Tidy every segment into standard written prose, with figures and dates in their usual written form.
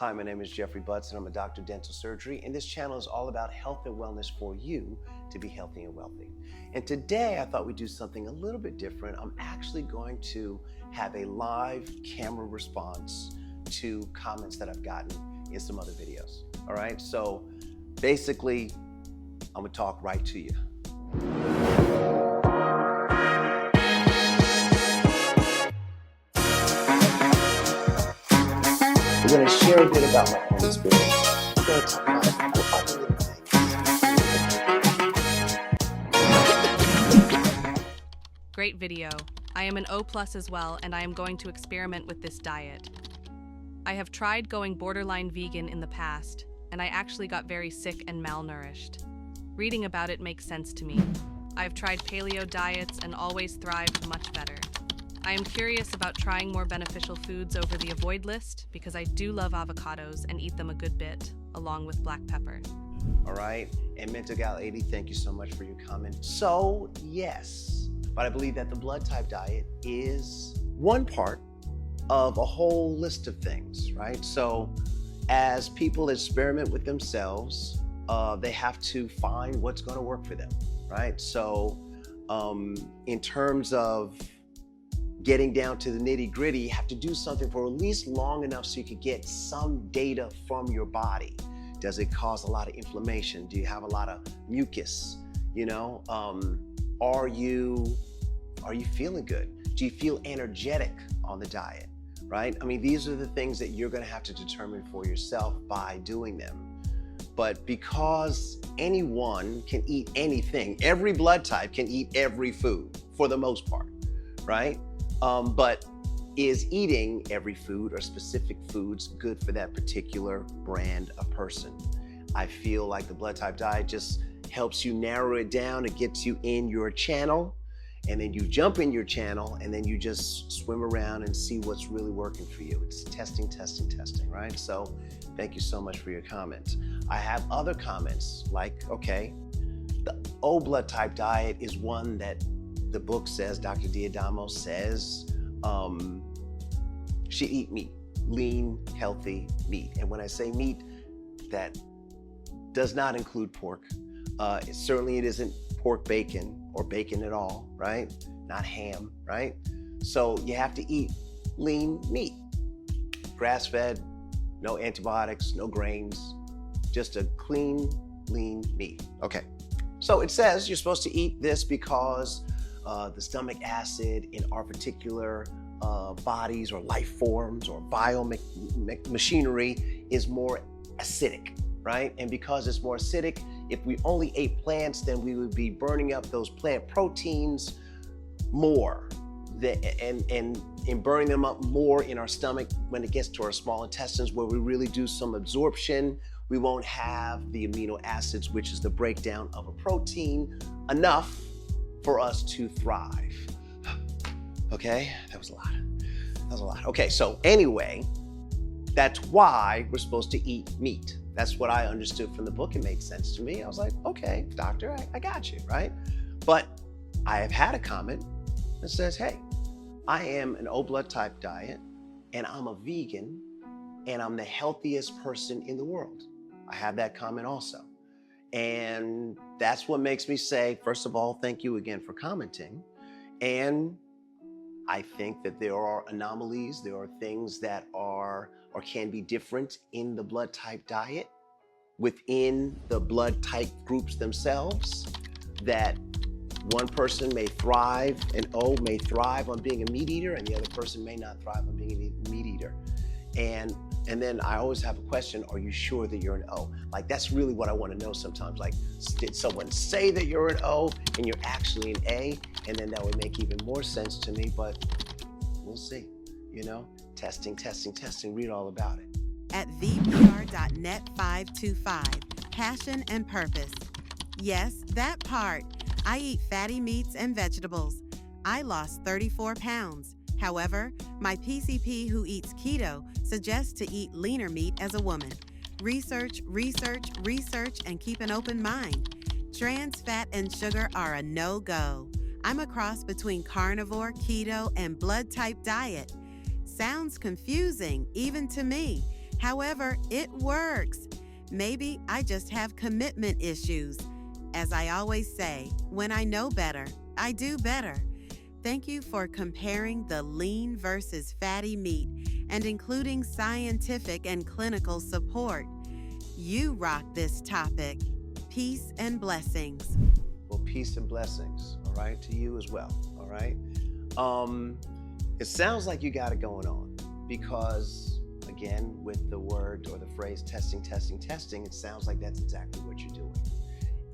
Hi, my name is Jeffrey Butts and I'm a doctor of dental surgery, and this channel is all about health and wellness for you to be healthy and wealthy. And today I thought we'd do something a little bit different. I'm actually going to have a live camera response to comments that I've gotten in some other videos. All right, so basically I'm gonna talk right to you. We're going to share a bit about my own experience. We're going to talk about a couple other little things. Great video. I am an O+ as well, and I am going to experiment with this diet. I have tried going borderline vegan in the past, and I actually got very sick and malnourished. Reading about it makes sense to me. I've tried paleo diets and always thrived much better. I am curious about trying more beneficial foods over the avoid list because I do love avocados and eat them a good bit, along with black pepper. All right, and Mentogal80, thank you so much for your comment. So yes, but I believe that the blood type diet is one part of a whole list of things, right? So as people experiment with themselves, they have to find what's going to work for them, right? So in terms of getting down to the nitty gritty, you have to do something for at least long enough so you could get some data from your body. Does it cause a lot of inflammation? Do you have a lot of mucus? You know, are you feeling good? Do you feel energetic on the diet, right? I mean, these are the things that you're gonna have to determine for yourself by doing them. But because anyone can eat anything, every blood type can eat every food for the most part, right? But is eating every food or specific foods good for that particular brand of person? I feel like the blood type diet just helps you narrow it down. It gets you in your channel, and then you jump in your channel, and then you just swim around and see what's really working for you. It's testing, testing, testing, right? So thank you so much for your comment. I have other comments like, okay, the O blood type diet is one that the book says, Dr. D'Adamo says, should eat meat, lean, healthy meat. And when I say meat, that does not include pork. Certainly it isn't pork bacon or bacon at all, right? Not ham, right? So you have to eat lean meat, grass-fed, no antibiotics, no grains, just a clean, lean meat. Okay, so it says you're supposed to eat this because the stomach acid in our particular bodies or life forms or biomachinery is more acidic, right? And because it's more acidic, if we only ate plants, then we would be burning up those plant proteins more and burning them up more in our stomach when it gets to our small intestines where we really do some absorption. We won't have the amino acids, which is the breakdown of a protein, enough for us to thrive. Okay, that was a lot. Okay, so anyway, that's why we're supposed to eat meat. That's what I understood from the book. It made sense to me. I was like, okay, doctor, I got you, right? But I have had a comment that says, hey, I am an O blood type diet and I'm a vegan and I'm the healthiest person in the world. I have that comment also. And that's what makes me say, first of all, thank you again for commenting. And I think that there are anomalies, there are things that are or can be different in the blood type diet within the blood type groups themselves, that one person may thrive, an O may thrive on being a meat eater, and the other person may not thrive on being a meat eater. And then I always have a question, are you sure that you're an O? Like, that's really what I want to know sometimes. Like, did someone say that you're an O and you're actually an A? And then that would make even more sense to me, but we'll see, you know? Testing, testing, testing, read all about it. At vpr.net 525, passion and purpose. Yes, that part. I eat fatty meats and vegetables. I lost 34 pounds. However, my PCP who eats keto suggests to eat leaner meat as a woman. Research, research, research, and keep an open mind. Trans fat and sugar are a no-go. I'm a cross between carnivore, keto, and blood type diet. Sounds confusing, even to me. However, it works. Maybe I just have commitment issues. As I always say, when I know better, I do better. Thank you for comparing the lean versus fatty meat and including scientific and clinical support. You rock this topic. Peace and blessings. Well, peace and blessings, all right, to you as well, all right? It sounds like you got it going on because, again, with the word or the phrase testing, testing, testing, it sounds like that's exactly what you're doing.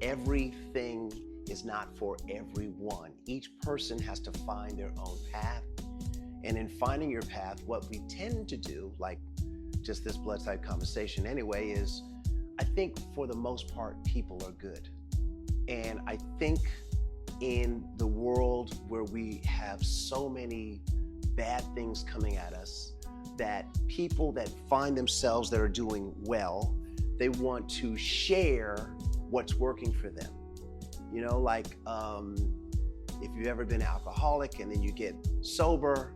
Everything is not for everyone. Each person has to find their own path. And in finding your path, what we tend to do, like just this blood type conversation anyway, is I think for the most part, people are good. And I think in the world where we have so many bad things coming at us, that people that find themselves that are doing well, they want to share what's working for them. You know, like if you've ever been alcoholic and then you get sober,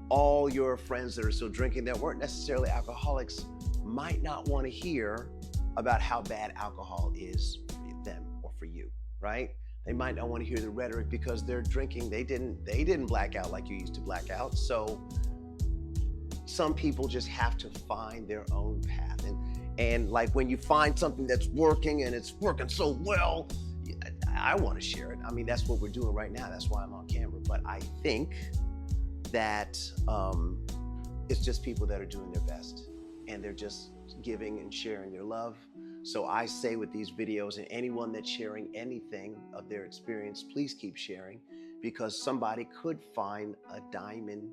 all your friends that are still drinking that weren't necessarily alcoholics might not want to hear about how bad alcohol is for them or for you, right? They might not want to hear the rhetoric because they're drinking. They didn't black out like you used to black out. So some people just have to find their own path. And like when you find something that's working and it's working so well, I want to share it. I mean, that's what we're doing right now. That's why I'm on camera. But I think that it's just people that are doing their best and they're just giving and sharing their love. So I say with these videos, and anyone that's sharing anything of their experience, please keep sharing, because somebody could find a diamond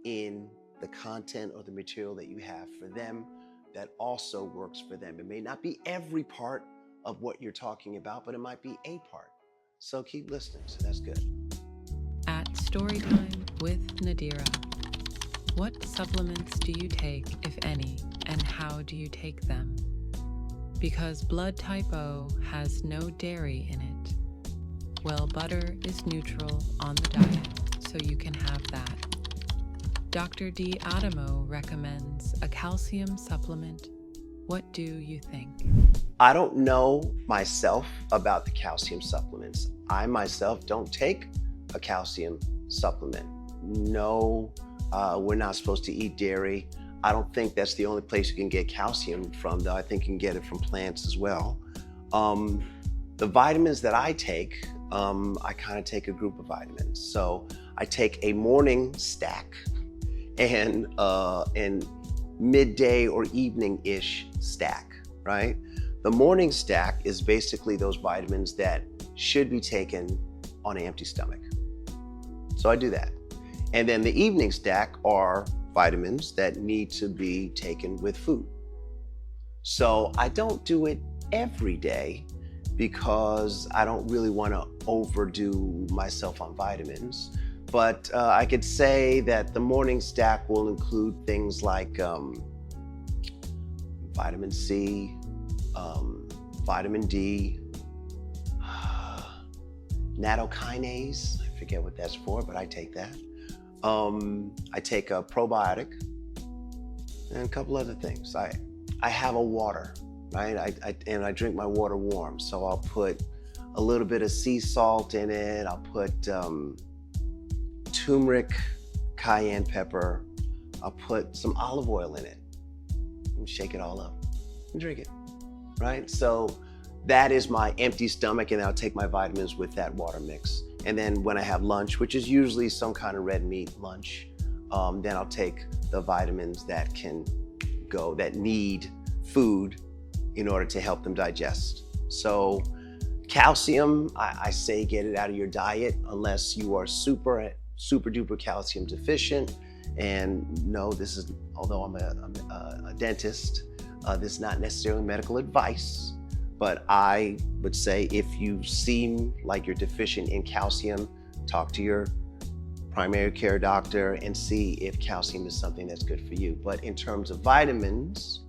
in the content or the material that you have for them that also works for them. It may not be every part of what you're talking about, but it might be a part. So keep listening. So that's good. At Storytime with Nadira, what supplements do you take, if any, and how do you take them? Because blood type O has no dairy in it. Well, butter is neutral on the diet, so you can have that. Dr. D. Adamo recommends a calcium supplement. What do you think? I don't know myself about the calcium supplements. I myself don't take a calcium supplement. No, we're not supposed to eat dairy. I don't think that's the only place you can get calcium from, though. I think you can get it from plants as well. The vitamins that I take, I kind of take a group of vitamins. So I take a morning stack and midday or evening-ish stack, right? The morning stack is basically those vitamins that should be taken on an empty stomach. So I do that. And then the evening stack are vitamins that need to be taken with food. So I don't do it every day because I don't really want to overdo myself on vitamins. But I could say that the morning stack will include things like vitamin C, vitamin D, nattokinase, I forget what that's for, but I take that. I take a probiotic and a couple other things. I have a water, right? I drink my water warm. So I'll put a little bit of sea salt in it. I'll put turmeric, cayenne pepper. I'll put some olive oil in it and shake it all up and drink it, right? So that is my empty stomach, and I'll take my vitamins with that water mix. And then when I have lunch, which is usually some kind of red meat lunch, then I'll take the vitamins that need food in order to help them digest. So calcium, I say get it out of your diet unless you are super duper calcium deficient. And no, this is, although I'm a dentist, this is not necessarily medical advice. But I would say if you seem like you're deficient in calcium, talk to your primary care doctor and see if calcium is something that's good for you. But in terms of vitamins,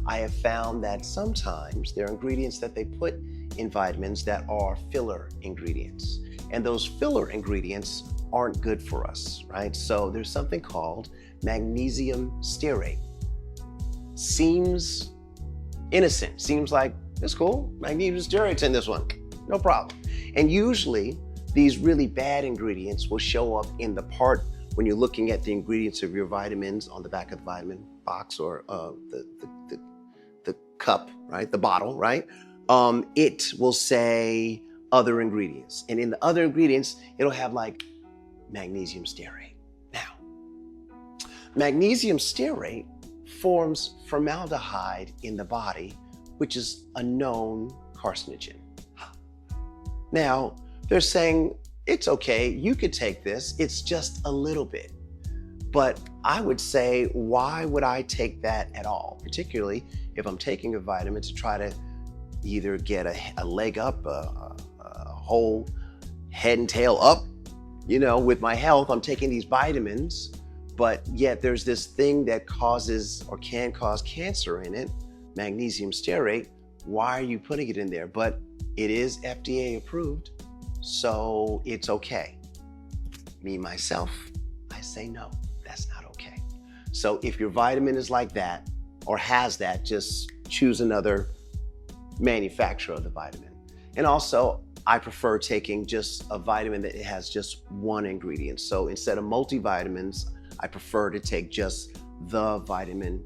I have found that sometimes there are ingredients that they put in vitamins that are filler ingredients. And those filler ingredients aren't good for us, right? So there's something called magnesium stearate. seems innocent, seems like it's cool. Magnesium stearate's in this one, no problem. And usually these really bad ingredients will show up in the part when you're looking at the ingredients of your vitamins on the back of the vitamin box or the cup, right? The bottle, right? It will say other ingredients. And in the other ingredients, it'll have like magnesium stearate. Now, magnesium stearate forms formaldehyde in the body, which is a known carcinogen. Now, they're saying, it's okay, you could take this, it's just a little bit. But I would say, why would I take that at all? Particularly if I'm taking a vitamin to try to either get a leg up, a whole head and tail up, you know, with my health. I'm taking these vitamins, but yet there's this thing that causes or can cause cancer in it, magnesium stearate. Why are you putting it in there? But it is FDA approved, so it's okay. Me, myself, I say no, that's not okay. So if your vitamin is like that or has that, just choose another manufacturer of the vitamin. And also, I prefer taking just a vitamin that has just one ingredient. So instead of multivitamins, I prefer to take just the vitamin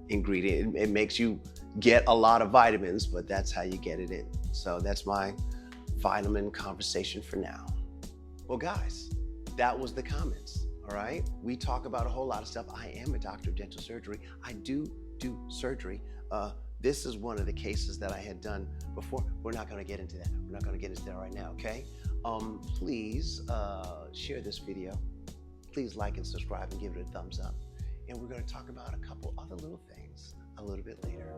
ingredient. It makes you get a lot of vitamins, but that's how you get it in. So that's my vitamin conversation for now. Well, guys, that was the comments, all right? We talk about a whole lot of stuff. I am a doctor of dental surgery. I do surgery. This is one of the cases that I had done before. We're not gonna get into that. We're not gonna get into that right now, okay? Please share this video. Please like and subscribe and give it a thumbs up. And we're gonna talk about a couple other little things a little bit later.